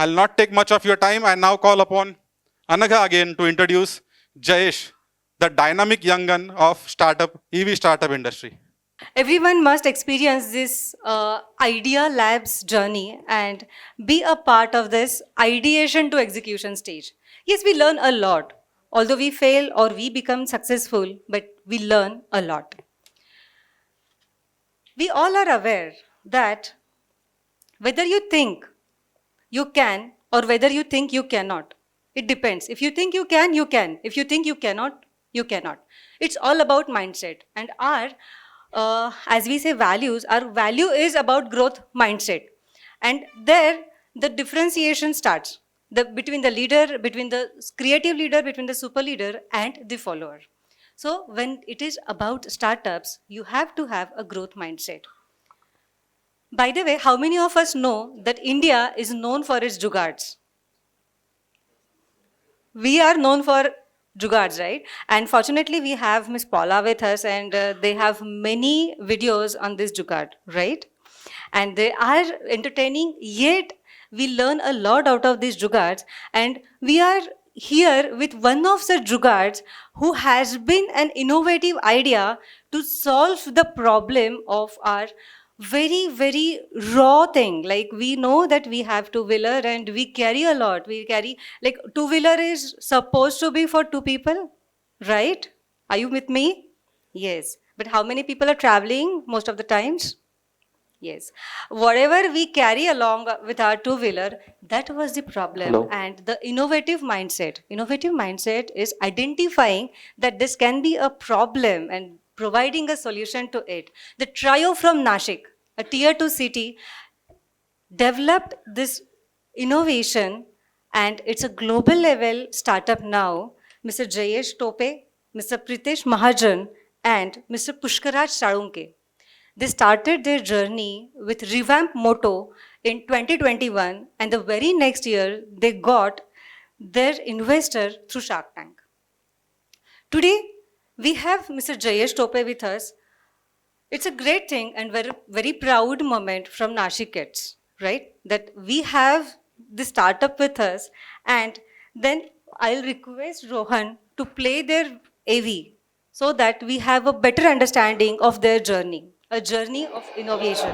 I'll not take much of your time. I now call upon Anagha again to introduce Jayesh, the dynamic young gun of EV startup industry. Everyone must experience this Idea Labs journey and be a part of this ideation to execution stage. Yes, we learn a lot. Although we fail or we become successful, but we learn a lot. We all are aware that whether you think you can or whether you think you cannot, it depends. If you think you can, you can. If you think you cannot, you cannot. It's all about mindset. And as we say, values, our value is about growth mindset. And there, the differentiation starts between the leader, between the creative leader, between the super leader, and the follower. So, when it is about startups, you have to have a growth mindset. By the way, how many of us know that India is known for its jugards? We are known for jugards, right? And fortunately, we have Miss Paula with us, and they have many videos on this jugad, right? And they are entertaining, yet we learn a lot out of these jugards. And we are here with one of the jugards who has been an innovative idea to solve the problem of our very raw thing. Like, we know that we have two-wheeler and we carry a lot. We carry, like, two-wheeler is supposed to be for two people, right? Are you with me? Yes. But how many people are traveling most of the times? Yes. Whatever we carry along with our two-wheeler, that was the problem. Hello. And the innovative mindset is identifying that this can be a problem and providing a solution to it. The trio from Nashik, a tier 2 city, developed this innovation, and it's a global level startup now. Mr. Jayesh Tope, Mr. Pritesh Mahajan, and Mr. Pushkaraj Sarunke. They started their journey with Revamp Moto in 2021, and the very next year, they got their investor through Shark Tank. Today, we have Mr. Jayesh Tope with us. It's a great thing and very proud moment from Nashik kids, right? That we have the startup with us, and then I'll request Rohan to play their AV so that we have a better understanding of their journey, a journey of innovation.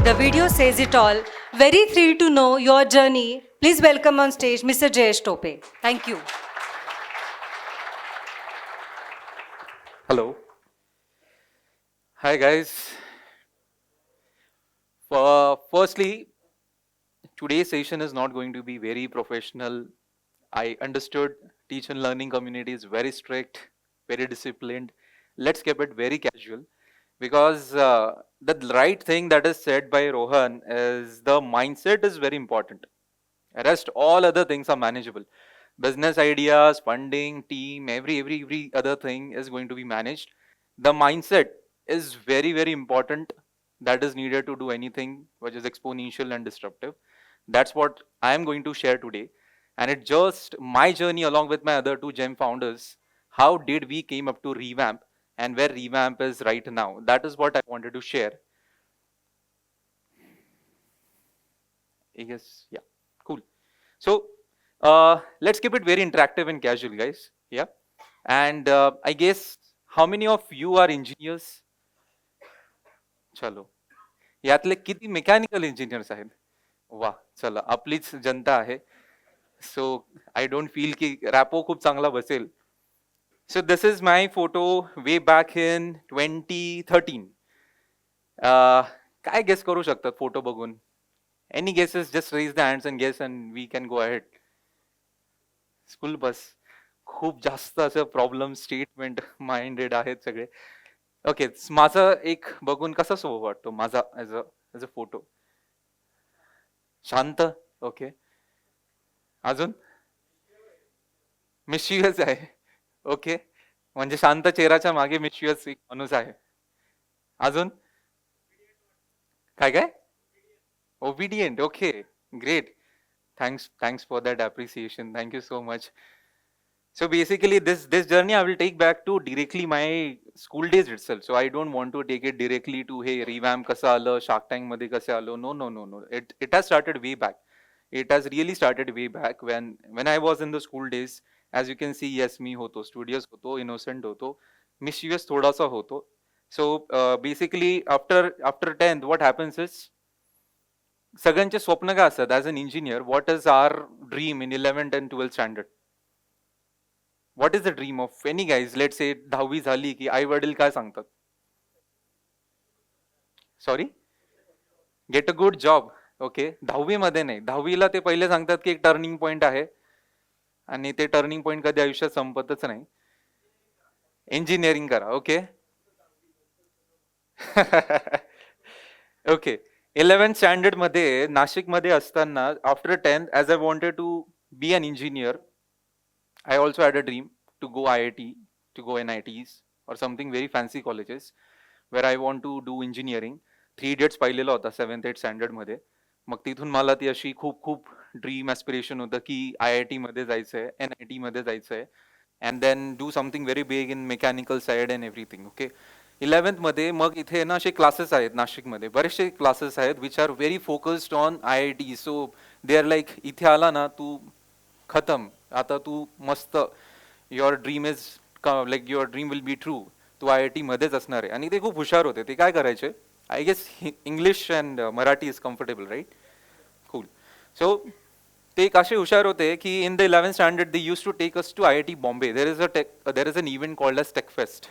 The video says it all. Very thrilled to know your journey. Please welcome on stage Mr. Jayesh Tope. Thank you. Hello. Hi guys. Firstly, today's session is not going to be very professional. I understood teach and learning community is very strict, very disciplined. Let's keep it very casual because the right thing that is said by Rohan is the mindset is very important. Rest all other things are manageable. Business ideas, funding, team, every other thing is going to be managed. The mindset is very important that is needed to do anything which is exponential and disruptive. That's what I am going to share today. And it's just my journey along with my other two gem founders. How did we came up to Revamp and where Revamp is right now? That is what I wanted to share. Yes, yeah, cool. So let's keep it very interactive and casual, guys. Yeah. And I guess how many of you are engineers? Chalo. यातले किती mechanical engineers आहेत वा, चला आपलीच जनता आहे. So I don't feel की rapport खूप चांगला बसेल. So this is my photo way back in 2013. काय गेस करू शकतात फोटो बघून? Any guesses? Just raise the hands and guess and we can go ahead. School bus. खूप जास्त असं प्रॉब्लेम स्टेटमेंट माइंडेड आहेत सगळे. ओके, माझं एक बघून कसा स्वभाव वाटतो माझा ॲज अ फोटो? शांत. ओके. अजून? मिशियस आहे. ओके. म्हणजे शांत चेहऱ्याच्या मागे मिशियस एक माणूस आहे. अजून? काय काय? Obedient. Okay. Great. Thanks for that appreciation. Thank you so much. So basically, this journey I will take back to directly my school days itself. So I don't want to take it directly to hey revamp kasa आलं, Shark Tank मध्ये कसे आलो. No. It has started way back. It has really started way back when I was in the school days. As you can see, yes, me होतो, studious होतो, innocent होतो, mischievous थोडासा होतो. So basically, after 10th, what happens is सगळ्यांचे स्वप्न काय असतात as an engineer? What is our dream in 11th and 12th standard? What is the dream of any guys? Let say 10वी झाली की आई वडील काय सांगतात? Sorry? Get a good job. Okay. 10वी मध्ये नाही, 10वीला ते पहिले सांगतात की एक टर्निंग पॉईंट आहे आणि ते टर्निंग पॉईंट कधी आयुष्यात संपतच नाही. इंजिनिअरिंग करा. ओके. ओके. 11th स्टँडर्ड मध्ये नाशिकमध्ये असताना after 10th as I wanted to be an engineer, I also had a dream to go IIT, to go NITs or something very fancy colleges where I want to do engineering. 3 Idiots पाहिलेला होता 7th 8th standard मध्ये. मग तिथून मला ती अशी खूप खूप dream aspiration होतं की IIT मध्ये जायचंय, NIT मध्ये जायचंय and then do something very big in mechanical side and everything. Okay. 11th मध्ये मग इथे ना असे क्लासेस आहेत नाशिकमध्ये, बरेचसे क्लासेस आहेत which are very focused on IIT. So they are like इथे आला ना तू खतम, आता तू मस्त, your dream is like your dream will be true. तू IIT मध्येच असणार आहे. आणि ते खूप हुशार होते. ते काय करायचे, I guess English and Marathi is comfortable right. Cool. So ते एक असे हुशार होते की in the 11th standard they used to take us to IIT Bombay. There is an event called as Techfest.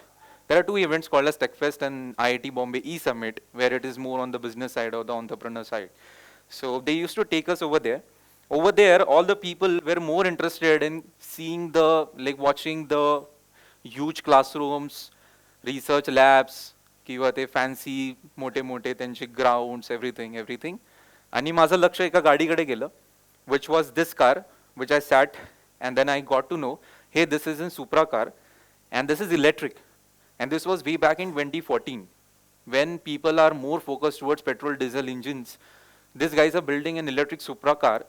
There are two events called as TechFest and IIT Bombay E-Summit, where it is more on the business side or the entrepreneur side. So they used to take us over there. Over there, all the people were more interested in seeing watching the huge classrooms, research labs, किंवा ते fancy मोठे मोठे त्यांचे grounds, everything. आणि माझं लक्ष एका गाडीकडे गेलं, which was this car, which I sat and then I got to know, hey this is in Supra car and this is electric. And this was way back in 2014, when people are more focused towards petrol diesel engines. These guys are building an electric Supra car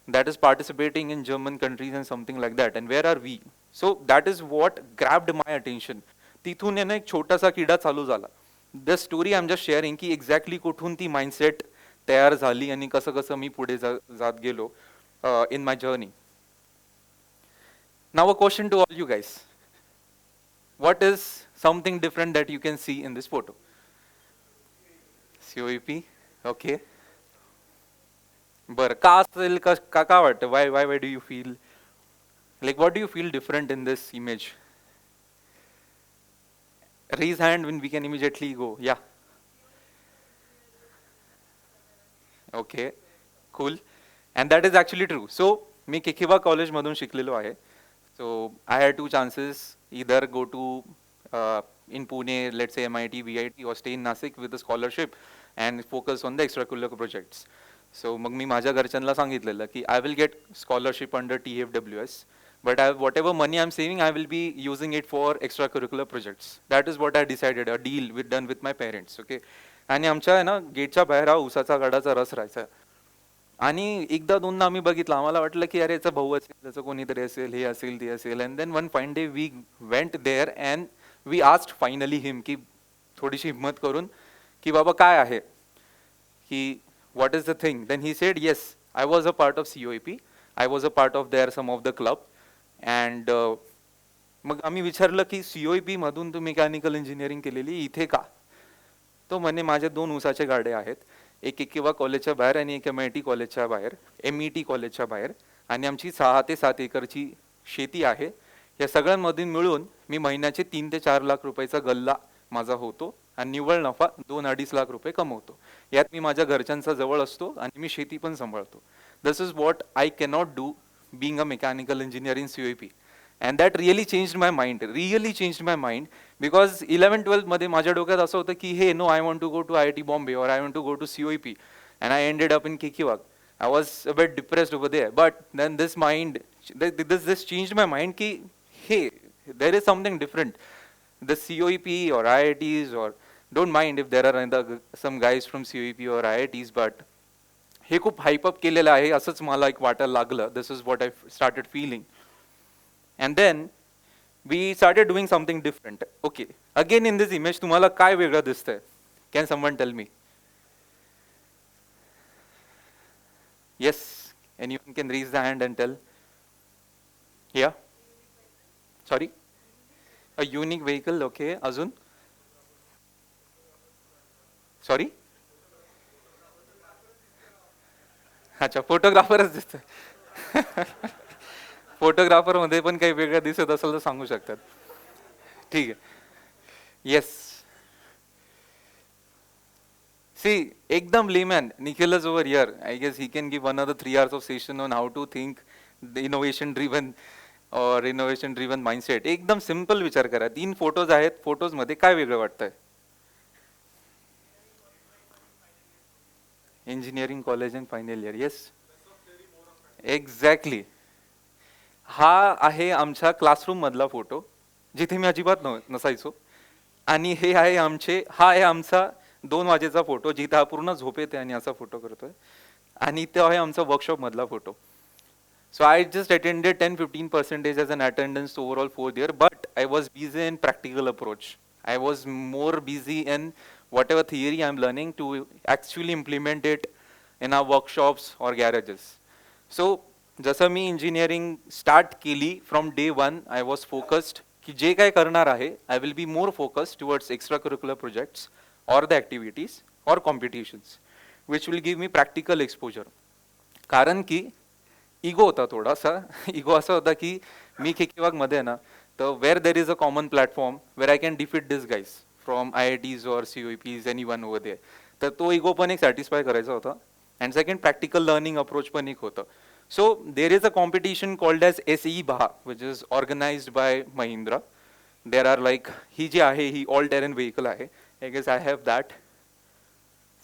that is participating in German countries and something like that. And where are we? So that is what grabbed my attention. तिथून आहे ना एक छोटासा किडा चालू झाला. The story I am just sharing की exactly कुठून ती माइंडसेट तयार झाली आणि कसं कसं मी पुढे जात गेलो in my journey. Now a question to all you guys. What is something different that you can see in this photo? COEP. Okay. बरं, का असेल, का वाटतं? Why do you feel like, what do you feel different in this image? Raise hand when we can immediately go. Yeah. Okay. Cool. And that is actually true. So मी केकिवा college मधून शिकलेलो आहे. So I had two chances, either go to in Pune, let's say MIT, VIT, or stay in Nasik with a scholarship and focus on the extracurricular projects. So मग मी माझ्या घरच्यांना सांगितलेलं की I will get scholarship under TFWS, but whatever money I'm saving, I will be using it for extracurricular projects. That is what I decided, a deal done with my parents. Okay. आणि आमच्या आहे ना गेटच्या बाहेर हा उसाचा गाडाचा रस राहायचा. आणि एकदा दोनदा आम्ही बघितलं, आम्हाला वाटलं की अरे याचा भाऊ असेल, त्याचं कोणीतरी असेल, हे असेल, ते असेल. And then one fine day we went there and we asked finally him की थोडीशी हिंमत करून की बाबा काय आहे, की what is the thing. Then he said yes, I was a part of COEP, I was a part of there some of the club. And मग आम्ही विचारलं की COEP मधून तू मेकॅनिकल इंजिनिअरिंग केलेली इथे का? तो म्हणे माझे 2 ऊसाचे गाडे आहेत, एक केकेवा कॉलेजच्या बाहेर आणि एक MIT कॉलेजच्या बाहेर, MET कॉलेजच्या बाहेर, आणि आमची 6 ते 7 एकरची शेती आहे. या सगळ्यांमधून मिळून मी महिन्याचे 3 ते 4 लाख रुपयाचा गल्ला माझा होतो आणि निव्वळ नफा 2-2.5 लाख रुपये कमवतो. यात मी माझ्या घरच्यांचा जवळ असतो आणि मी शेती पण सांभाळतो. This is what I cannot do being a mechanical engineer in COEP. And that really changed my mind, because 11-12 मध्ये माझ्या डोक्यात असं होतं की हे no, I want to go to IIT Bombay or I want to go to COEP, and I ended up in KKWAG. I was a bit depressed over there, but then this changed my mind ki hey, there is something different. The COEP or IITs, or don't mind if there are some guys from COEP or IITs, but हे खूप hype up केलेलं आहे असंच मला एक वाटायला लागलं. This is what I started feeling. And then we started doing something different. Okay, again in this image तुम्हाला काय वेगळं दिसतंय? Can someone tell me? Yes, anyone can raise the hand and tell. Yeah, sorry, a unique vehicle. Okay, अजून? Sorry, अच्छा, फोटोग्राफरच दिसतोय. फोटोग्राफरमध्ये पण काही वेगळं दिसत असेल तर सांगू शकतात. ठीक आहे. येस, सी, एकदम layman. Nikhil is over here. I guess he can give another 3 hours of session on how to think the innovation driven mindset. एकदम सिंपल विचार करा. 3 फोटोज आहेत. फोटोज मध्ये काय वेगळं वाटतंय? Engineering college in final year. Yes, exactly. हा आहे आमच्या क्लासरूम मधला फोटो, जिथे मी अजिबात नसायचो. आणि हा आहे आमचा 2 वाजेचा फोटो, जिथे हा पूर्ण झोपेत आणि असा फोटो करतोय. आणि तो आहे आमचा वर्कशॉप मधला photo. So I just attended 10-15% as an attendance overall 4th year, but I was busy in practical approach. I was more busy in whatever theory I'm learning to actually implement it in our workshops or garages. So जसं मी engineering start केली, from day one I was focused की जे काय करणार आहे, I will be more focused towards extracurricular projects or the activities or competitions, which will give me practical exposure. कारण की इगो होता थोडासा. इगो असा होता की मी केकेवाग मध्ये ना, तर where there is a common platform where I can defeat this guys from IITs और COEPs, एनीवन ओव्हर देअर. तर तो इगो पण एक सॅटिस्फाय करायचा होता. And second, practical learning approach पण एक होतं. So there is a competition called as SE BHA, which is organized by Mahindra. There are like, ही जी आहे ही ऑल टेरेन व्हेकल आहे. I guess I have that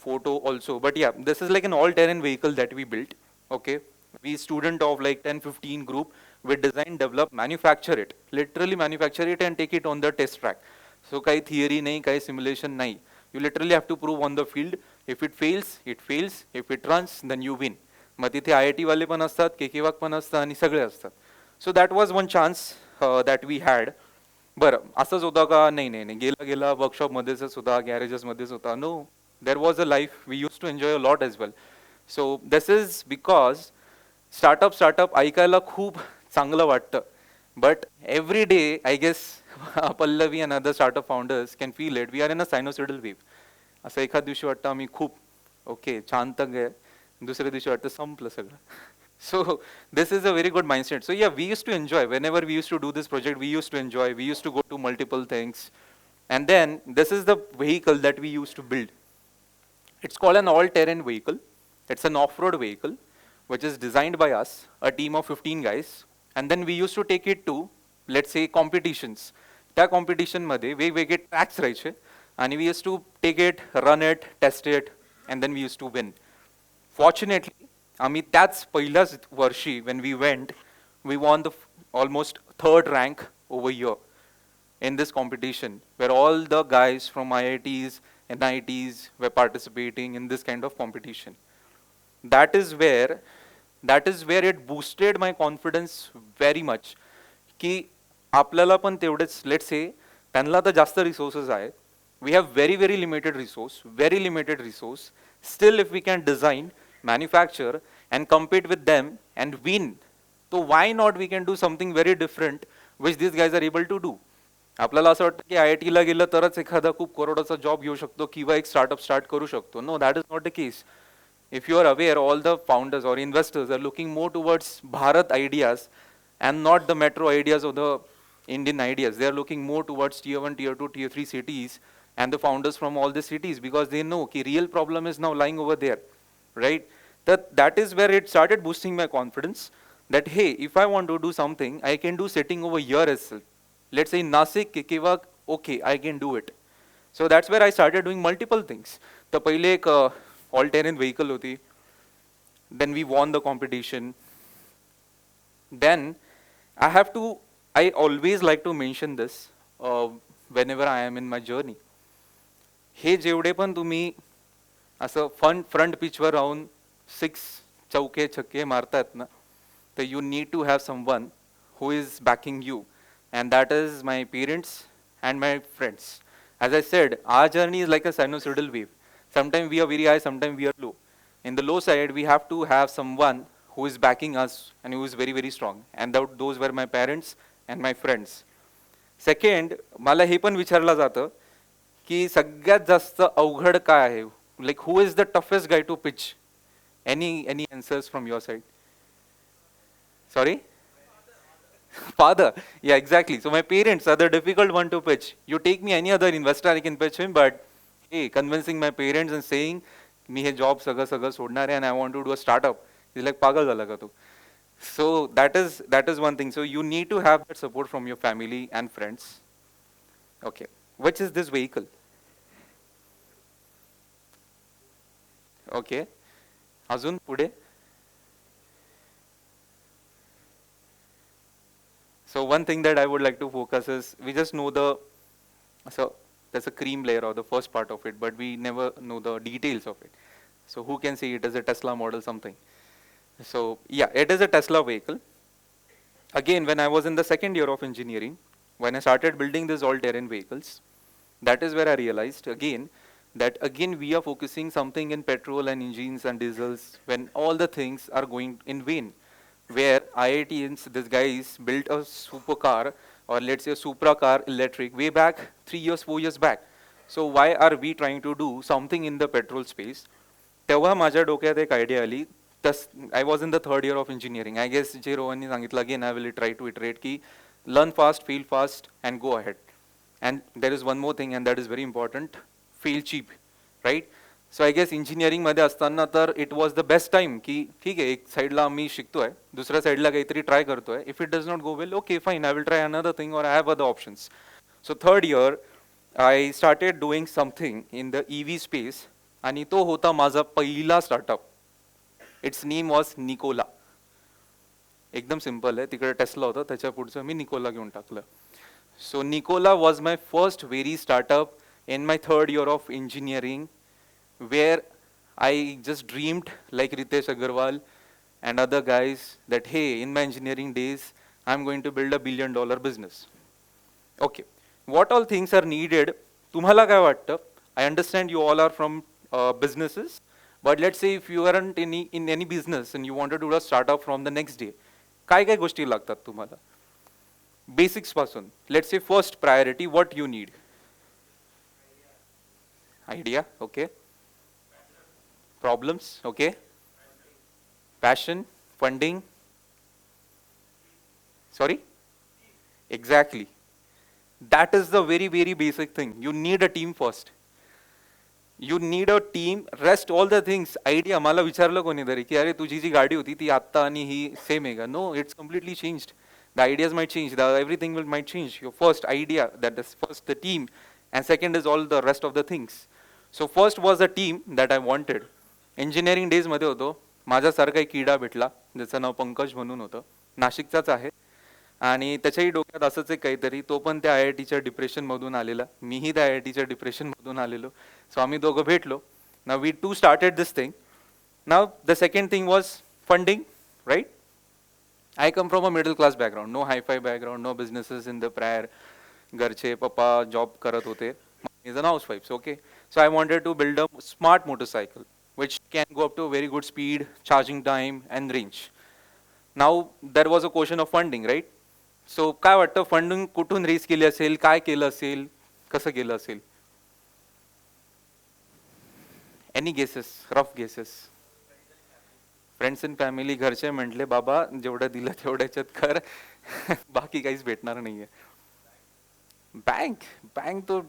photo also, but yeah, this is like an all terrain vehicle that we built. Okay, we student of like 10-15 group, we design, develop, manufacture it, literally manufacture it and take it on the test track. So kai theory nahi, kai simulation nahi, you literally have to prove on the field. If it fails, it fails. If it runs, then you win. मग तिथे IIT वाले पण असतात, केकेवाग पण असतात आणि सगळे असतात. So that was one chance that we had. बरं, असंच होतं का? नाही नाही नाही, गेला वर्कशॉपमध्येच होता, गॅरेजेसमध्येच होता. No, there was a life we used to enjoy a lot as well. So this is because startup ऐकायला खूप चांगलं वाटतं, but every day I guess Pallavi and other startup founders can feel it. We are in a sinusoidal wave. असं एखाद दिवशी वाटतं आम्ही खूप ओके छान तक आहे, दुसऱ्या दिवशी वाटतं संपलं सगळं. So this is a very good mindset. So yeah, we used to enjoy whenever we used to do this project. We used to enjoy. We used to go to multiple things, and then this is the vehicle that we used to build. It's called an all-terrain vehicle. It's an off-road vehicle, which is designed by us, a team of 15 guys. And then we used to take it to, let's say, competitions. त्या competition मध्ये वेगवेगळे tracks राहायचे, and we used to take it, run it, test it, and then we used to win. Fortunately, आम्ही त्याच पहिल्याच वर्षी when we went, we won the almost 3rd rank over here in this competition, where all the guys from IITs and NITs were participating in this kind of competition. That is where it boosted my confidence very much. की आपल्याला पण तेवढेच, let's say, त्यांना तर जास्त resources आहेत. We have very limited resource. Still, if we can design, manufacture, and compete with them and win, so why not we can do something very different, which these guys are able to do. आपल्याला असं वाटतं की IIT ला गेलं तरच एखादा खूप करोडाचा job घेऊ शकतो किंवा एक स्टार्टअप स्टार्ट करू शकतो. No, that is not the case. If you are aware, all the founders or investors are looking more towards Bharat ideas and not the metro ideas or the Indian ideas. They are looking more towards tier 1, tier 2, tier 3 cities and the founders from all the cities because they know the real problem is now lying over there, right? That is where it started boosting my confidence that, hey, if I want to do something, I can do sitting over here as well. Let's say in Nasik, Kiva, okay, I can do it. So that's where I started doing multiple things. The पहिले एक all-terrain vehicle होती. Then we won the competition. Then I always like to mention this whenever I am in my journey. हे जेवढे पण तुम्ही असं front पिचवर राहून 6 चौके छक्के मारतात ना, तर you need to have someone who is backing you, and that is my parents and my friends. As I said, our journey is like a sinusoidal wave. Sometimes we are very high, sometimes we are low. In the low side, we have to have someone who is backing us and who is very, very strong. And those were my parents and my friends. Second, मला हे पण विचारलं जातं की सगळ्यात जास्त अवघड काय आहे? Like, who is the toughest guy to pitch? Any answers from your side? Sorry? Father. Yeah, exactly. So my parents are the difficult one to pitch. You take me any other investor, I can pitch him, but hey, convincing my parents and saying, मी हे job सगळं सगळं सोडणार आहे and I want to do a startup. He's like, पागल झाला का तू? So that is one thing. So you need to have that support from your family and friends. Okay. Which is this vehicle? Okay. अजून पुढे? So one thing that I would like to focus is, we just know there's a cream layer or the first part of it, but we never know the details of it. So who can say it is a Tesla model something? So yeah, it is a Tesla vehicle. Again, when I was in the second year of engineering, when I started building these all-terrain vehicles, that is where I realized that we are focusing something in petrol and engines and diesels when all the things are going in vain. Where IITians, these guys built a supercar, or let's say a Supra car electric way back 3 years, 4 years back. So why are we trying to do something in the petrol space? तेव्हा माझ्या डोक्यात एक idea आली. I was in the third year of engineering. I guess जे रोहननी सांगितलं, again I will try to iterate की learn fast, fail fast and go ahead. And there is one more thing, and that is very important, fail cheap, right? So I guess engineering मध्ये असताना तर it was the best time की ठीक आहे, एक साईडला मी शिकतोय, दुसऱ्या साईडला काहीतरी ट्राय करतोय. If it does not go well, okay, fine, I will try another thing or I have other options. So third year, I started doing something in the EV space, आणि तो होता माझा पहिला startup. Its name was Nikola. एकदम simple आहे, तिकडे Tesla होता, त्याच्या पुढचं मी निकोला घेऊन टाकलं. So Nikola was my first very startup in my third year of engineering, where I just dreamed like Ritesh Agarwal and other guys that, hey, in my engineering days, I'm going to build $1 billion business. Okay, what all things are needed? तुम्हाला काय वाटतं? I understand you all are from businesses, but let's say if you aren't in any business and you wanted to do a startup from the next day, काय काय गोष्टी लागतात तुम्हाला? Basics पासून. Let's say first priority, what you need? Idea, okay. Problems, okay. Passion, funding. Sorry? Exactly. That is the very, very basic thing. You need a team first. You need a team, rest all the things. Idea, मला विचारलं कोणीतरी की अरे तुझी जी गाडी होती ती आत्ता आणि ही सेम आहे का? No, it's completely changed. The ideas might change, everything might change. Your first idea, that is first the team, and second is all the rest of the things. So first was the team that I wanted. Engineering days मध्ये होतो, माझ्यासारखा एक किडा भेटला, ज्याचं नाव पंकज म्हणून होतं, नाशिकचाच आहे, आणि त्याच्याही डोक्यात असंच एक काहीतरी, तो पण त्या IITच्या डिप्रेशनमधून आलेला, मीही त्या IITच्या डिप्रेशनमधून आलेलो. सो आम्ही दोघं भेटलो. Now we two started this thing. Now the second thing was funding, right? I come from a middle class background, no hi-fi background, no businesses in the prior. घरचे पप्पा जॉब करत होते. Mom is an housewife, okay. So I wanted to build a smart motorcycle which can go up to a very good speed, charging time and range. Now there was a question of funding, right? सो काय वाटतं funding कुठून race केली असेल, काय केलं असेल, कसं केलं असेल? Any guesses, rough guesses? Friends and family, घरचे म्हटले बाबा जेवढं दिलं तेवढ्याच्यात कर, बाकी काहीच भेटणार नाहीये. बँक बँक तो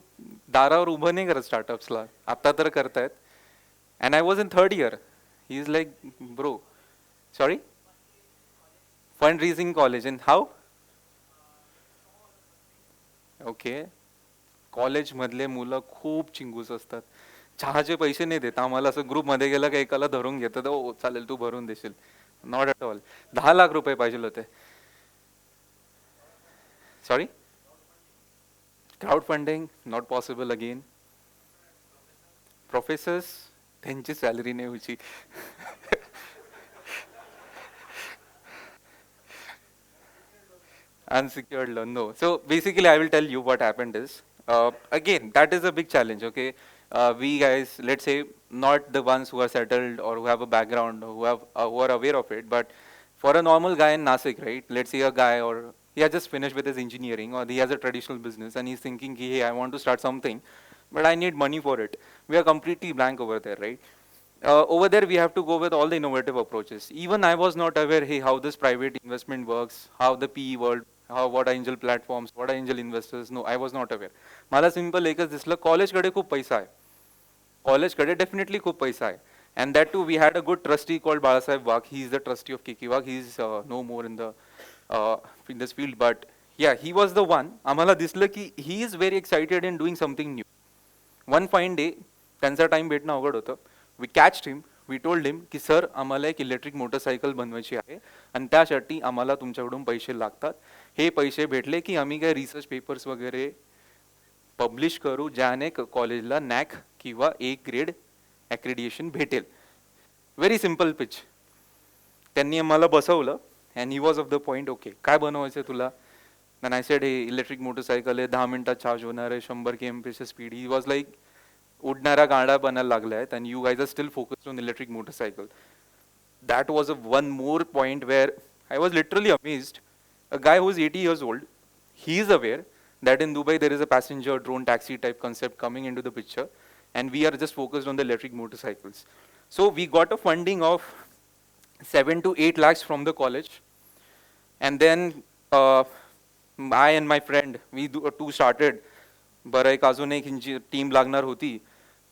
दारावर उभं नाही करत स्टार्टअप्सला, आता तर करतायत. And I was in third year. He is like bro, sorry, fund raising college in how? Okay. कॉलेजमधले मुलं खूप चिंगूस असतात. चहाचे पैसे नाही देत आम्हाला, असं ग्रुपमध्ये गेलं का एकाला धरून घेतात, ओ चालेल तू भरून देशील. Not at all. 10 लाख रुपये पाहिजे होते. Sorry, crowd funding not possible again. Professors, त्यांची सॅलरी नाही व्हायची. Unsecured loan, no. So basically, I will tell you what happened is, again, that is a big challenge, okay? We guys, let's say, not the ones who are settled or who have a background, who are aware of it, but for a normal guy in Nasik, right? Let's say a guy, or he has just finished with his engineering, or he has a traditional business, and he's thinking, hey, I want to start something, but I need money for it. We are completely blank over there, right? Over there, we have to go with all the innovative approaches. Even I was not aware, hey, how this private investment works, how the PE world, what are angel platforms, what are angel investors. No, I was not aware. मला simple एकच दिसलं, कॉलेजकडे खूप पैसा आहे. कॉलेजकडे definitely खूप पैसा आहे. And that too, we had a good trustee called Balasaheb Wagh. He is the trustee of Kiki Wagh. He is no more in this field, but yeah, he was the one. आम्हाला दिसलं की he is very excited in doing something new. One fine day, त्यांचा time भेटणं अवघड होतं. We catched him. We told him की sir आम्हाला एक इलेक्ट्रिक मोटरसायकल बनवायची आहे आणि त्यासाठी आम्हाला तुमच्याकडून पैसे लागतात. हे पैसे भेटले की आम्ही काय रिसर्च पेपर्स वगैरे पब्लिश करू ज्याने कॉलेजला नॅक किंवा ए ग्रेड ॲक्रेडिएशन भेटेल. Very simple pitch. त्यांनी आम्हाला बसवलं and he was off the point, okay काय बनवायचं तुला? अँड आय सेड हे इलेक्ट्रिक मोटरसायकल आहे, 10 मिनिटात चार्ज होणार आहे, 100 km/h speed. He was like उडणारा गाडा बनायला लागला आहेत and you guys are still focused on electric motorcycle. That was a one more point where I was literally amazed. A guy who is 80 years old, he is aware that in Dubai there is a passenger drone taxi type concept coming into the picture, and we are just focused on the electric motorcycles. So we got a funding of 7 to 8 lakhs from the college, and then I and my friend, we two started. बरं एक अजून एक team लागणार होती,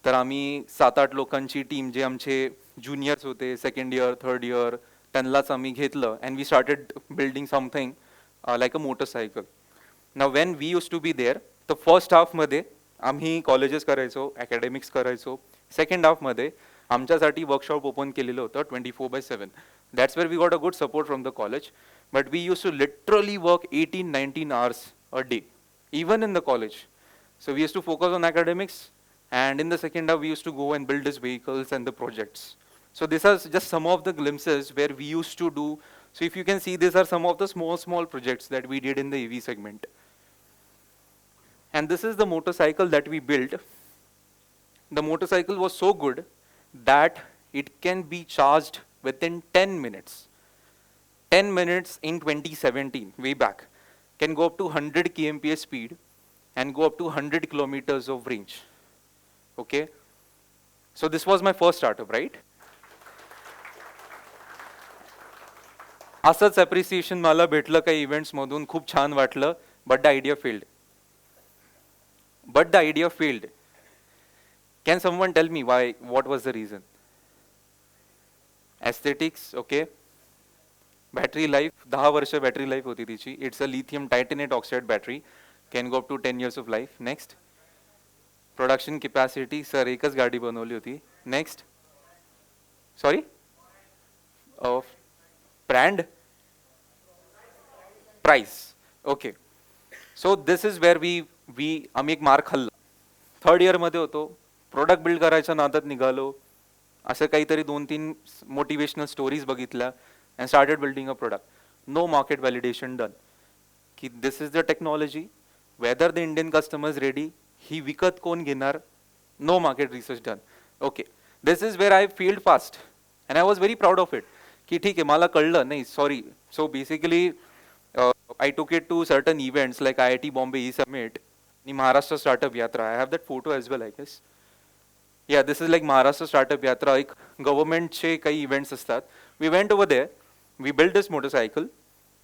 तर आम्ही 7-8 लोकांची team, जे आमचे ज्युनियर्स होते, सेकंड इयर थर्ड इयर, त्यांनाच आम्ही घेतलं and we started building something like a motorcycle. Now when we use to be there, तर फर्स्ट हाफमध्ये आम्ही कॉलेजेस करायचो, अकॅडमिक्स करायचो. सेकंड हाफमध्ये आमच्यासाठी वर्कशॉप ओपन केलेलं होतं 24/7. That's where we got a good support from the college, but we use to literally work 18-19 hours a day, even in the college. So we used to focus on academics, and in the second half we used to go and build these vehicles and the projects. So these are just some of the glimpses where we used to do. So if you can see, these are some of the small projects that we did in the EV segment. And this is the motorcycle that we built. The motorcycle was so good that it can be charged within 10 minutes. 10 minutes in 2017, way back, can go up to 100 kmph speed and go up to 100 kilometers of range. Okay? So this was my first startup, right? असंच appreciation मला भेटलं काही इव्हेंट्समधून, खूप छान वाटलं, but the idea failed. But the idea failed. Can someone tell me why? What was the reason? Aesthetics, okay. Battery life, 10 वर्ष battery life होती तिची. It's a lithium titanate oxide battery. Can go up to 10 years of life. Next. Production capacity, sir, एकच गाडी बनवली होती. Next. Sorry? Of brand? Price. Okay. So this is where आम्ही एक मार खाल्ला. थर्ड इयरमध्ये होतो, प्रोडक्ट बिल्ड करायच्या नादात निघालो, असं काहीतरी 2-3 मोटिवेशनल स्टोरीज बघितल्या and started building a product. No market validation done की this is the technology, whether the Indian customers ready, ही विकत कोण घेणार, no market research done. Okay, this is where I failed fast and I was very proud of it की ठीक आहे मला कळलं नाही, sorry. So basically I took it to certain events like IIT Bombay E-Summit, Maharashtra Startup Yatra. I have that photo as well, I guess. Yeah, this is like Maharashtra Startup Yatra, एक गव्हर्नमेंटचे काही events असतात. We went over there, we build this motorcycle.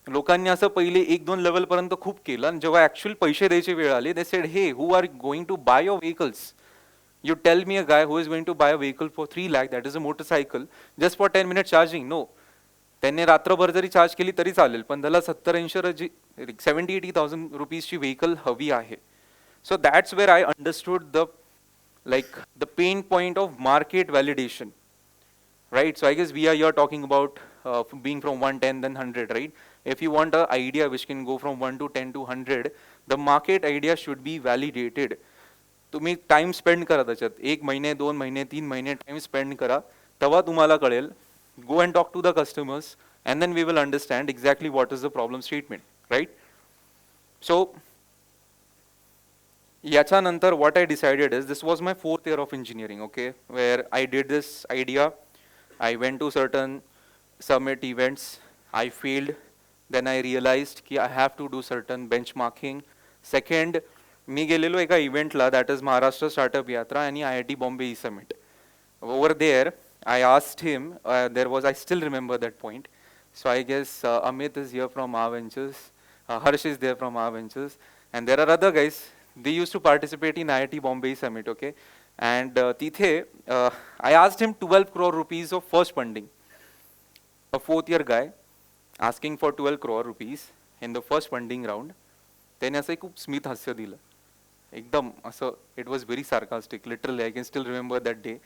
लोकांनी असं पहिले 1-2 level पर्यंत खूप केलं आणि जेव्हा ऍक्च्युअल पैसे द्यायची वेळ आली, they said, hey who are going to buy your vehicles? You tell me a guy who is going to buy a vehicle for 3 lakh, that is a motorcycle, just for 10 minutes charging? No. त्यांनी रात्रभर जरी charge केली तरी चालेल, पण त्याला 70-80 70-80,000 रुपीजची vehicle हवी आहे. So that's where I understood the pain point of market validation, right? So I guess we are here talking about being from 110 then 100, right? If you want an idea which can go from 1 to 10 to 100, the market idea should be validated. तुम्ही time spend करा त्याच्यात, 1 महिने 2 महिने 3 महिने time spend करा, तेव्हा तुम्हाला कळेल. Go and talk to the customers and then we will understand exactly what is the problem statement, right? So याच्यानंतर what I decided is, this was my 4th year of engineering, okay, where I did this idea. I went to certain summit events, I failed, then I realized ki I have to do certain benchmarking. Second, मी गेलेलो एका इव्हेंटला, that is Maharashtra startup Yatra आणि IIT Bombay E summit. Over there I asked him, there was, I still remember that point. So I guess Amit is here from our ventures, Harsh is there from our ventures, and there are other guys. They used to participate in IIT Bombay Summit, okay? And Tithe, I asked him 12 crore rupees of first funding. A 4th year guy asking for 12 crore rupees in the first funding round. त्याने असं खूप स्मित हास्य दिलं, एकदम असं, it was very sarcastic, literally I can still remember that day.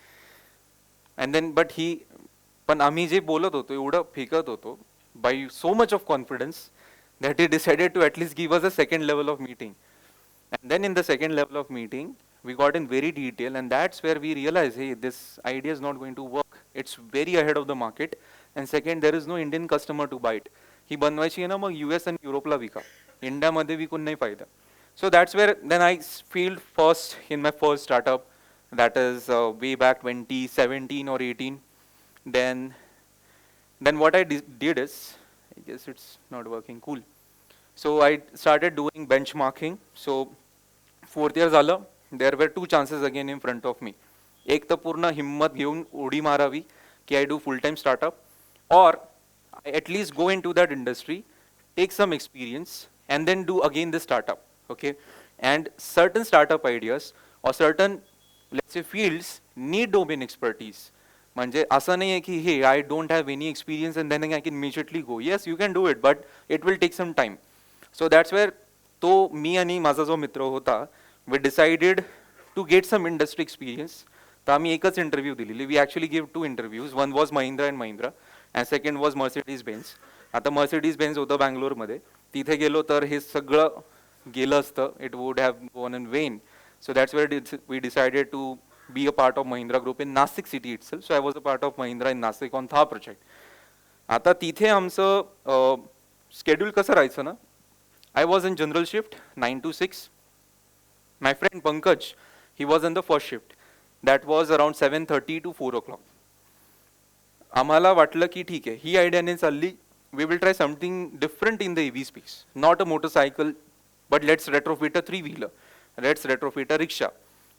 And then but he, पण आम्ही जे बोलत होतो एवढं फेकत होतो by so much of confidence that he decided to at least give us a second level of meeting. And then in the second level of meeting, we got in very detail, and that's where we realized, hey, this idea is not going to work. It's very ahead of the market. And second, there is no Indian customer to buy it. ही बनवायची आहे ना, मग US आणि युरोपला विका, इंडियामध्ये विकून नाही फायदा. So that's where then I failed first in my first startup. That is way back 2017 or 18. Then what I did is, I guess it's not working, cool. So I started doing benchmarking. So 4th year झालं, there were 2 chances again in front of me. एक तर पूर्ण हिम्मत घेऊन उडी मारावी की I do full time startup, or I at least go into that industry, take some experience, and then do again the startup, okay? And certain startup ideas or certain, let's say, fields need domain expertise. म्हणजे असं नाही आहे की हे I don't have any experience and then I can immediately go. Yes, you can do it, but it will take some time. So that's where तो मी आणि माझा जो मित्र होता, we decided to get some industry experience. तर आम्ही एकच इंटरव्ह्यू दिलेली. We actually give 2 interviews. One was Mahindra and Mahindra and second was Mercedes Benz. आता मर्सिडीज बेन्झ होतं बँगलोरमध्ये. तिथे गेलो तर हे सगळं गेलं असतं. It would have gone in when. So that's where we decided to be a part of Mahindra Group in Nasik city itself. So I was a part of Mahindra in Nasik on Thar project. आता तिथे आमचं schedule कसं राहायचं ना, I was in general shift 9 to 6. My friend Pankaj, he was in the first shift. That was around 7:30 to 4 o'clock. आम्हाला वाटलं की ठीक आहे, ही आयडियाने चालली, we will try something different in the EV space. Not a motorcycle, but let's retrofit a 3-wheeler. Let's retrofit a rickshaw.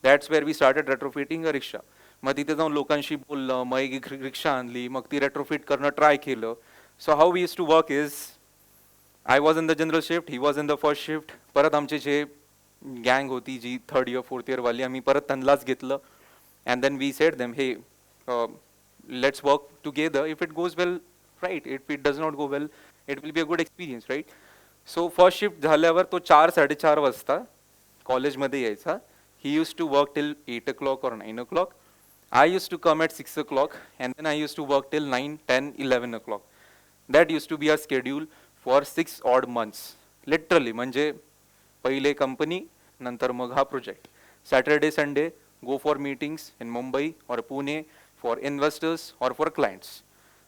That's where we started retrofitting a rickshaw. मग तिथे जाऊन लोकांशी बोललं, मग एक रिक्षा आणली, मग ती retrofit करणं ट्राय केलं. So how we used to work is, I was in the general shift, he was in the first shift. परत आमचे जे गँग होती जी 3rd year 4th year वाली, आम्ही परत त्यांनाच घेतलं. And then we said them, hey, let's work together. If it goes well, right. If it does not go well, it will be a good experience, right? So first shift झाल्यावर तो 4-4:30 वाजता कॉलेजमध्ये यायचा. He used to work till 8 o'clock or 9 o'clock. I used to come at 6 o'clock, and then I used to work till 9, 10, 11 o'clock. That used to be our schedule for 6 odd months. Literally, म्हणजे पहिले company, नंतर मग हा project. Saturday, Sunday, go for meetings in Mumbai or Pune for investors or for clients.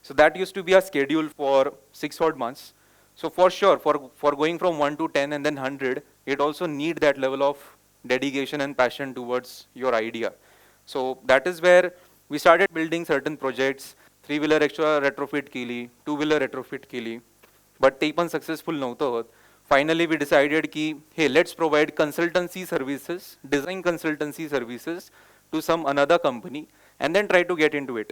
So that used to be our schedule for 6 odd months. So for sure, for going from 1 to 10 and then 100, it also need that level of dedication and passion towards your idea. So that is where we started building certain projects. 3-wheeler extra retrofit केली, 2-wheeler retrofit केली. But ते पण successful नव्हतं होत. Finally we decided की hey let's provide consultancy services, design consultancy services to some another company and then try to get into it.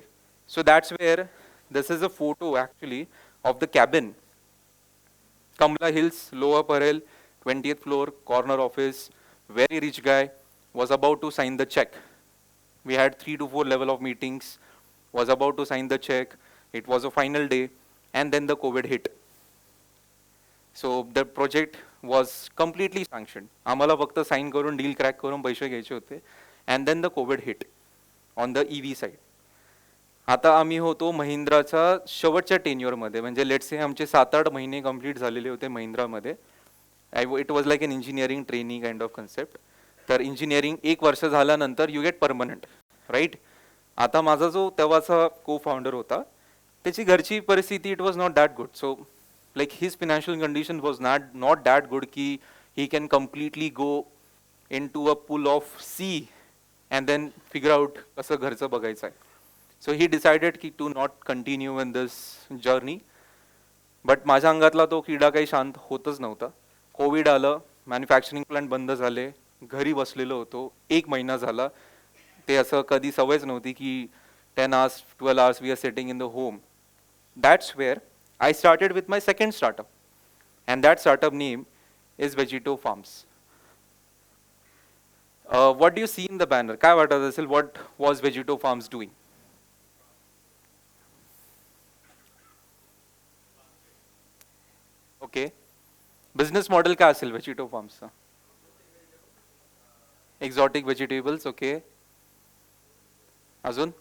So that's where this is a photo actually of the cabin. Kamla Hills, Lower Parel, 20th floor, corner office, very rich guy, was about to sign the check. We had 3 to 4 level of meetings, was about to sign the check. It was a final day and then the COVID hit. So the project was completely sanctioned. आम्हाला फक्त sign करून deal crack करून पैसे घ्यायचे होते. And then the covid hit on the EV side. आता आम्ही होतो महिंद्राच्या शेवटच्या टेन्युअरमध्ये, म्हणजे लेट्स से आमचे 7-8 महिने कंप्लीट झालेले होते महिंद्रामध्ये. It was like an engineering training kind of concept. तर इंजिनिअरिंग 1 वर्ष झाल्यानंतर यू गेट परमनंट, राईट. आता माझा जो तेव्हाचा को फाउंडर होता, त्याची घरची परिस्थिती it was not that good. So like his financial condition was not that good ki he can completely go into a pool of sea and then figure out कसं घरचं बघायचं आहे. So he decided की to not continue in this journey. But माझ्या अंगातला तो किडा काही शांत होतच नव्हता. कोविड आलं, मॅन्युफॅक्चरिंग प्लांट बंद झाले, घरी बसलेलो होतो. 1 महिना झाला. ते असं कधी सवयच नव्हती की 10 hours 12 hours we are sitting in the home. That's where I started with my second startup, and that startup name is Vegito Farms. What do you see in the banner? काय वाटत असेल, what was Vegito Farms doing? Okay. Business model काय असेल Vegito Farms चा? Exotic vegetables, okay. अजून?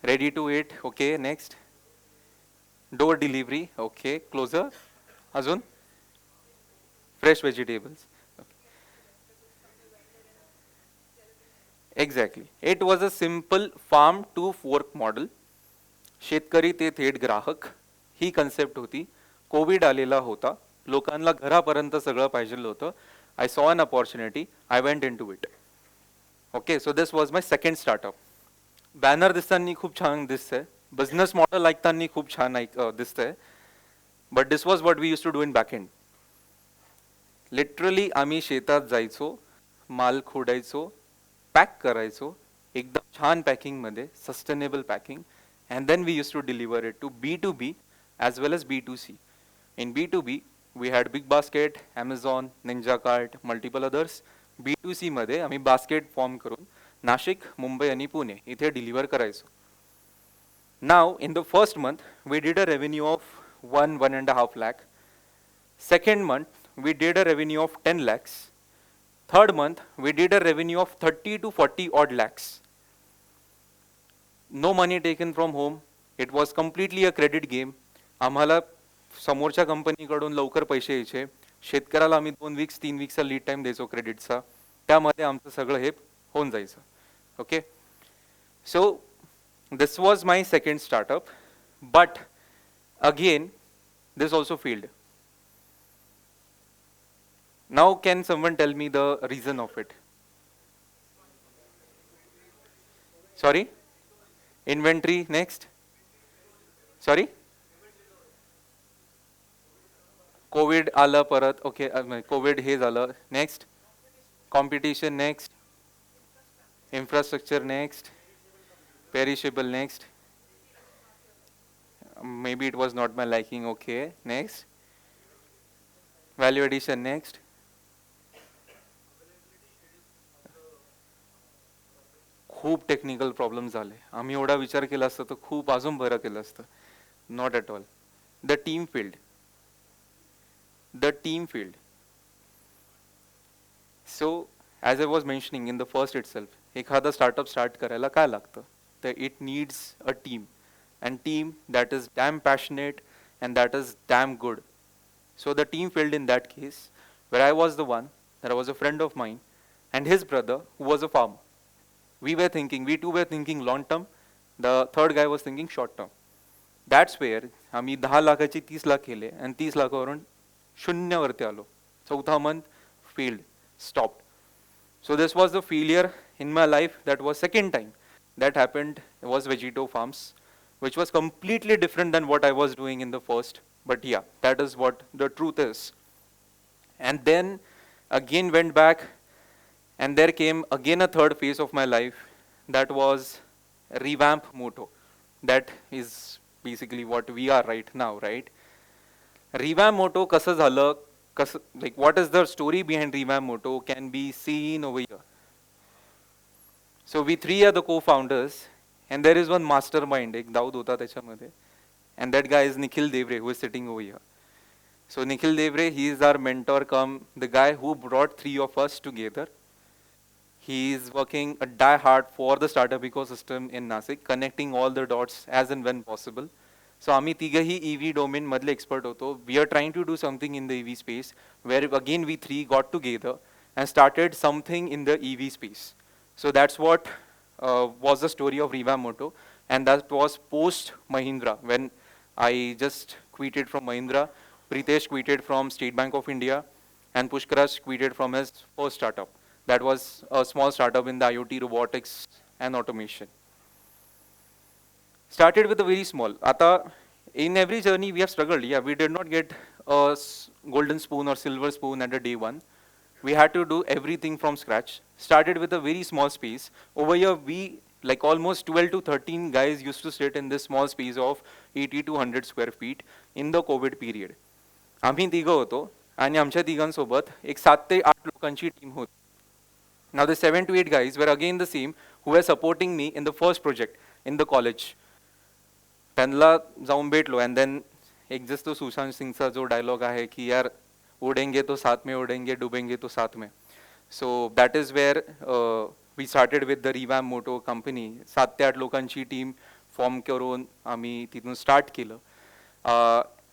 Ready to eat, okay. Next. Door delivery, okay. Closer. Azun? Fresh vegetables. Okay. Exactly. It was a simple farm to fork model. शेतकरी ते थेट ग्राहक ही concept होती. Covid आलेला होता, लोकांना घरापर्यंत सगळं पाहिजे होतं. I saw an opportunity, I went into it. Okay, so this was my second startup. Banner दिसताना खूप छान दिसतंय, बिझनेस मॉडेल ऐकताना खूप छान दिसतंय. But this was what we use to do in back end. Literally आम्ही शेतात जायचो, माल खोडायचो, पॅक करायचो एकदम छान पॅकिंगमध्ये, sustainable packing, and then we use to deliver it to B2B as well as B2C. In B2B, we had Big Basket, Amazon, Ninja multiple others. B2C मध्ये आम्ही बास्केट फॉर्म करून नाशिक, मुंबई आणि पुणे इथे डिलिव्हर करायचो. Now, in the first month, we did a revenue of 1.5 lakh. Second month, we did a revenue of 10 lakhs. Third month, we did a revenue of 30 to 40 odd lakhs. No money taken from home. It was completely a credit game. आम्हाला समोरच्या कंपनीकडून लवकर पैसे यायचे. शेतकऱ्याला आम्ही 2 weeks 3 weeks lead time द्यायचो क्रेडिटचा. त्यामध्ये आमचं सगळं हे होऊन जायचं. Okay, so this was my second startup, but again this also failed. Now can someone tell me the reason of it? Sorry? Inventory, next. Sorry? COVID आलं परत, okay. COVID हे झालं, next. Competition, next. Infrastructure, next. Perishable, next. Maybe it was not my liking, okay. Next. Value addition, next. खूप technical problem झाले. आम्ही एवढा विचार केला असता तर खूप अजून बरं केलं असतं. Not at all. The team failed. So as I was mentioning in the first it self, एखादा स्टार्टअप स्टार्ट करायला काय लागतं, तर it needs a team, and team that is dam passionate and that is damn good. So the team failed in that case, where I was the one, there was a friend of mine and his brother who was a farmer. We two were thinking long term, the third guy was thinking short term. That's where आम्ही 10 लाखाची 30 लाख केले आणि 30 लाखावरून शून्यावरती आलो. चौथा month failed, stopped. So this was the failure in my life. That was second time that happened. It was Vegito Farms. which was completely different than what I was doing in the first. But yeah, that is what the truth is. And then again went back, and there came again a third phase of my life, that was revamp Moto. That is basically what we are right now, right? Revamp Moto कसं झालं, कसं, like what is the story behind Revamp Moto can be seen over here. So we three are the co-founders, and there is one mastermind, एक दाऊद होता त्याच्यामध्ये, and that guy is Nikhil Devre, who is sitting over here. So Nikhil Devre, he is our mentor, come the guy who brought three of us together. He is working a die hard for the startup ecosystem in Nasik, connecting all the dots as and when possible. So आम्ही तिघही EV domain मधले expert होतो. We are trying to do something in the EV space, where again we three got together and started something in the EV space. So that's what was the story of Revamp Moto, and that was post Mahindra, when I just quitted from Mahindra. Pritesh quitted from State Bank of India, and Pushkaraj quitted from his first startup. That was a small startup in the IoT, robotics, and automation. Started with a very small. Ata, in every journey we have struggled. Yeah, we did not get a golden spoon or silver spoon at the day one. We had to do everything from scratch. Started with a very small space. Over here, we, like almost 12 to 13 guys used to sit in this small space of 80 to 100 square feet in the COVID period. आम्ही तिघं होतो, आणि आमच्या तिघांसोबत एक 7 ते 8 लोकांची team होती. Now the 7 to 8 guys were again the same, who were supporting me in the first project in the college. त्यांना जाऊन भेटलो, and then एक जस्ट तो सुशांत सिंगचा जो डायलॉग आहे की यार उडेंगे तो साथ में उडेंगे, डुबेंगे तो साथ में. So that is where we started with the Revamp Moto company. 7 ते 8 लोकांची टीम फॉर्म करून आम्ही तिथून स्टार्ट केलं.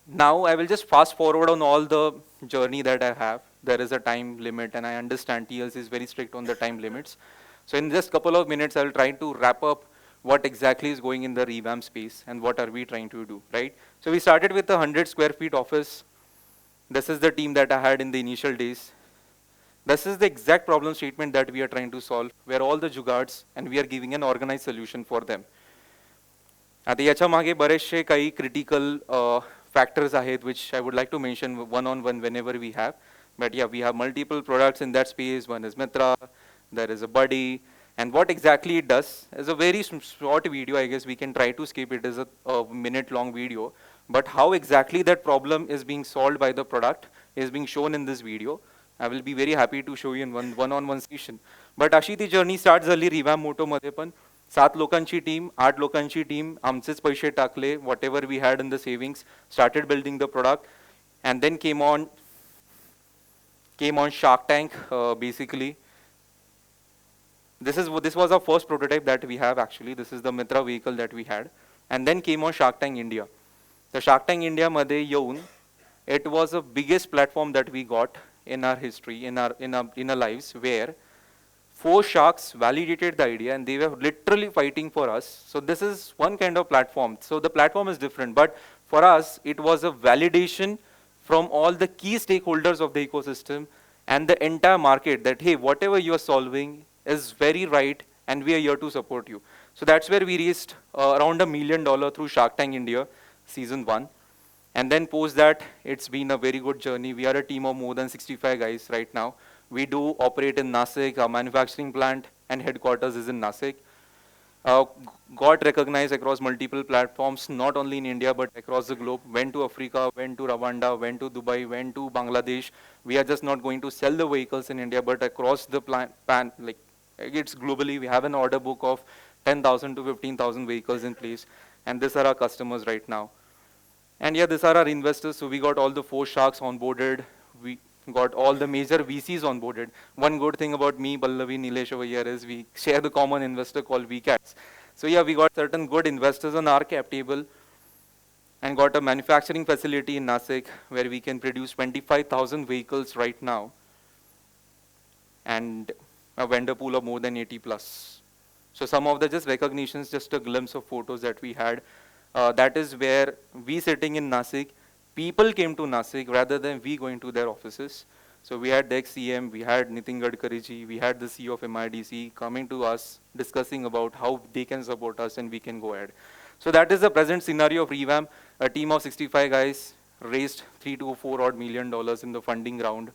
Now I will just fast forward on all the journey that I have. There is a time limit, and I understand TLC is very strict on the time limits. So in just couple of minutes, I will try to wrap up what exactly is going in the revamp space and what are we trying to do, right? So we started with a 100 square feet office. This is the team that I had in the initial days. This is the exact problem statement that we are trying to solve, where all the jugards, and we are giving an organized solution for them. आता याच्या मागे बरेचसे काही critical factors आहेत, which I would like to mention one-on-one whenever we have. But yeah, we have multiple products in that space. One is Mitra, there is a Buddy, and what exactly it does is a very short video. I guess we can try to skip it as a minute-long video. But how exactly that problem is being solved by the product is being shown in this video. I will be very happy to show you in one-on-one session. But अशी ती journey start झाली Revamp Moto मध्ये पण. 7 लोकांची team, 8 लोकांची team, आमचेच पैसे टाकले, whatever we had in the savings, started building the product, and then came on Shark Tank, basically. This was our first prototype that we have actually. This is the Mitra vehicle that we had, and then came on Shark Tank India. The Shark Tank India मध्ये येऊन, it was the biggest platform that we got in our history, in our lives, where 4 sharks validated the idea, and they were literally fighting for us. So this is one kind of platform. So the platform is different, but for us, it was a validation from all the key stakeholders of the ecosystem and the entire market that, hey, whatever you are solving is very right, and we are here to support you. So that's where we raised around $1 million through Shark Tank India, season 1. And then post that, it's been a very good journey. We are a team of more than 65 guys right now. We do operate in Nasik. Our manufacturing plant and headquarters is in Nasik. Got recognized across multiple platforms, not only in India, but across the globe. Went to Africa, went to Rwanda, went to Dubai, went to Bangladesh. We are just not going to sell the vehicles in India, but across the pan, like it's globally. We have an order book of 10,000 to 15,000 vehicles in place. And these are our customers right now. And yeah, these are our investors. So we got all the 4 sharks onboarded. We got all the major VCs onboarded. One good thing about me, Pallavi, Nilesh over here is we share the common investor called VCATs. So yeah, we got certain good investors on our cap table and got a manufacturing facility in Nasik where we can produce 25,000 vehicles right now and a vendor pool of more than 80 plus. So some of the just recognitions, just a glimpse of photos that we had. That is where we sitting in Nasik, people came to Nasik rather than we going to their offices. So we had the ex-CM, we had Nitin Gadkari ji, we had the CEO of MIDC coming to us, discussing about how they can support us and we can go ahead. So that is the present scenario of Revamp. A team of 65 guys raised 3 to 4 odd million dollars in the funding round,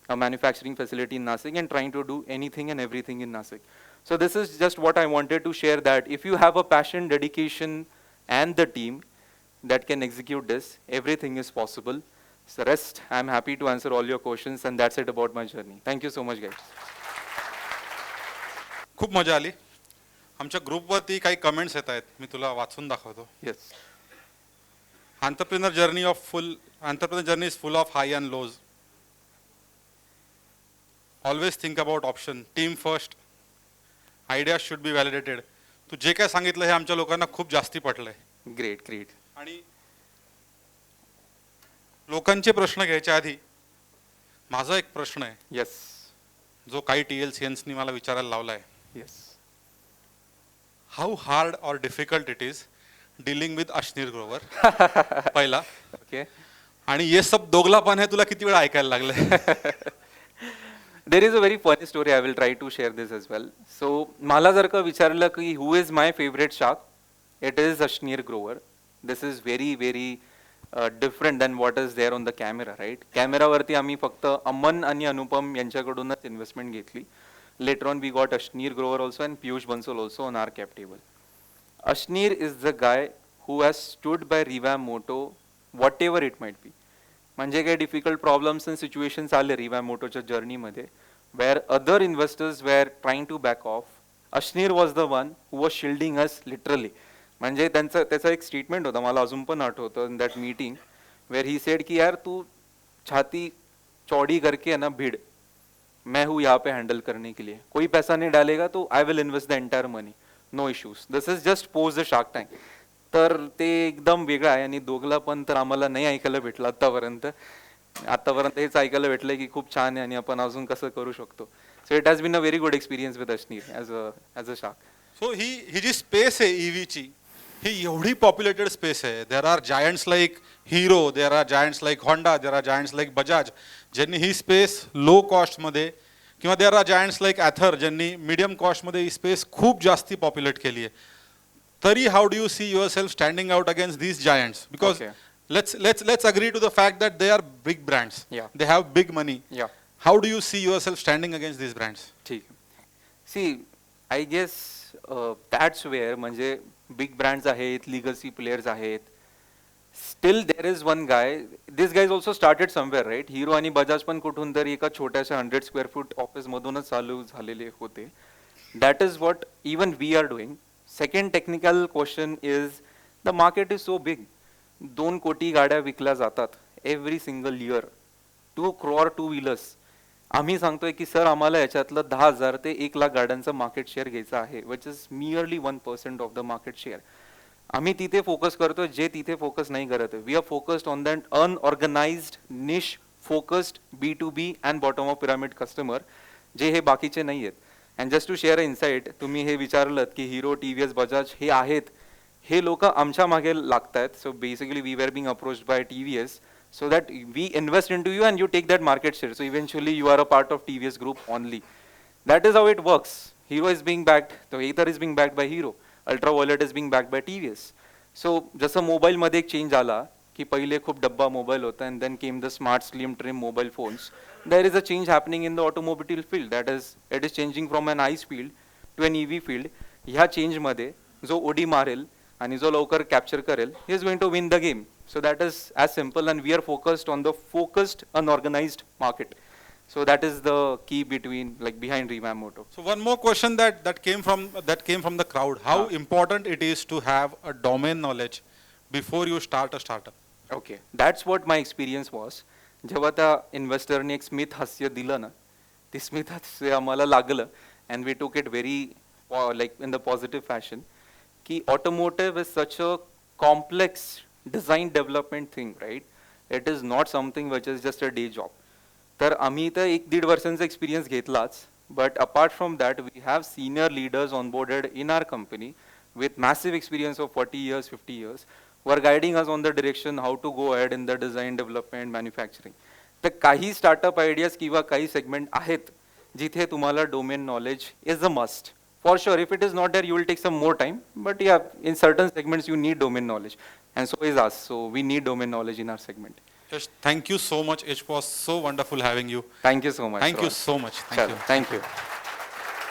a manufacturing facility in Nasik, and trying to do anything and everything in Nasik. So this is just what I wanted to share, that if you have a passion, dedication, and the team that can execute this, everything is possible. So rest, I'm happy to answer all your questions, and that's it about my journey. Thank you so much, guys. खूप मजा आली. आमच्या ग्रुपवरती काही comments येत आहेत, मी तुला वाचून दाखवतो. Yes. Entrepreneur journey is full of high and lows. Always think about option. Team first. Ideas should be validated. तू जे काय सांगितलं हे आमच्या लोकांना खूप जास्ती पटलंय. Great, great. आणि लोकांचे प्रश्न घ्यायच्या आधी माझा एक प्रश्न आहे, Yes. जो काही TLCNsनी मला विचारायला लावलाय. Yes. How hard or difficult it is dealing with Ashnir Grover? पहिला. Okay. आणि ये सब दोगलापन आहे तुला किती वेळा ऐकायला लागलंय? There is a very funny story. I will try to share this as well. So, मला जर का विचारलं की who is my favorite shark, it is Ashnir Grover. This is very, very different than what is there on the camera, right? Camera वरती आम्ही फक्त अमन आणि अनुपम यांच्याकडूनच investment घेतली. Later on, we got Ashnir Grover also and Piyush Bansal also on our cap table. Ashnir is the guy who has stood by Revamp motto, whatever it might be. म्हणजे काही difficult problems and situations आले revamp मोटोच्या जर्नीमध्ये, where other investors were trying to back off, Ashneer was the one who was shielding us literally. म्हणजे त्याचा एक statement होता, मला अजून पण आठवतं, in that meeting where he said की यार तू छाती चौड़ी करके है ना भिड़, मैं हूँ यहाँ पे हैंडल करने के लिए, कोई पैसा नहीं डालेगा तो I will invest the entire money, no issues, this is just pose the Shark Tank. तर ते एकदम वेगळं आहे आणि दोघला पण तर आम्हाला नाही ऐकायला भेटलं आतापर्यंत हेच ऐकायला भेटलंय की खूप छान आहे आणि आपण अजून कसं करू शकतो. So it has been a very good experience with Ashneer as a shark. So ही जी स्पेस आहे ईव्हीची, ही एवढी पॉप्युलेटेड स्पेस आहे. There are giants like Hero, there are giants like Honda, there are giants like Bajaj, ज्यांनी ही स्पेस लो कॉस्टमध्ये, किंवा there are giants like Ather ज्यांनी मिडियम कॉस्टमध्ये ही स्पेस खूप जास्ती पॉप्युलेट केली आहे. तरी how do you see your self standing out against these giants? Because let's agree to the fact that they are big brands. Yeah. They have big money. Yeah. How do you see yourself standing against these brands? ठीक. See I guess that's where, म्हणजे big brands आहेत, legacy players आहेत, still there is one guy, this guy is also started somewhere, right? Hero आणि बजाज पण कुठून तरी एका छोट्याशा 100 स्क्वेअर फूट ऑफिसमधूनच चालू झालेले होते. That is what even we are doing. Second technical question is the market is so big. 2 crore गाड्या विकल्या जातात every single year, 2 crore two wheelers. आम्ही सांगतोय की सर आम्हाला याच्यातलं 10,000 ते 1,00,000 गाड्यांचं मार्केट शेअर घ्यायचं आहे, which is merely 1% of the market share. आम्ही तिथे फोकस करतोय जे तिथे फोकस नाही करत. We are focused on that unorganised niche focused B2B and bottom of pyramid customer, जे हे बाकीचे नाही आहेत. And just to share a insight, तुम्ही हे विचारलं की हिरो, TVS, बजाज हे आहेत, हे लोक आमच्या मागे लागतायत. So basically we are being approached by TVS so that we invest into you and you take that market share. So eventually you are a part of TVS group only. That is how it works. Hero is being backed, the Ather is being backed by Hero, Ultraviolet is being backed by TVS. So जसं mobile मध्ये एक change आला की पहिले खूप डब्बा mobile होता and then came the smart slim trim mobile phones. There is a change happening in the automobile field. That is, it is changing from an ICE field to an EV field. ह्या change मध्ये जो उडी मारेल आणि जो लवकर capture करेल, he is going to win the game. So that is as simple, and we are focused on the focused unorganized market. So that is the key behind Revamp motto. So one more question that came from the crowd. How important it is to have a domain knowledge before you start a startup? Okay, that's what my experience was. जेव्हा त्या इन्व्हेस्टरने एक Smith हास्य दिलं ना, ते Smith हास्य आम्हाला लागलं, and we took it very like in the positive fashion. की automotive is such a complex design development thing, right? It is not something which is just a day job. तर आम्ही तर 1-1.5 वर्षांचा एक्सपिरियन्स घेतलाच, but apart from that we have senior leaders onboarded in our company with massive experience of 40 years, 50 years, who are guiding us on the direction how to go ahead in the design development manufacturing. तर काही startup ideas किंवा काही segment आहेत जिथे तुम्हाला domain knowledge is a must For sure, if it is not there, you will take some more time. But yeah, in certain segments, you need domain knowledge. And so is us. So we need domain knowledge in our segment. Yash, thank you so much. It was so wonderful having you. Thank you so much. Thank you Rohan. so much. Thank Chalo, you. Thank you.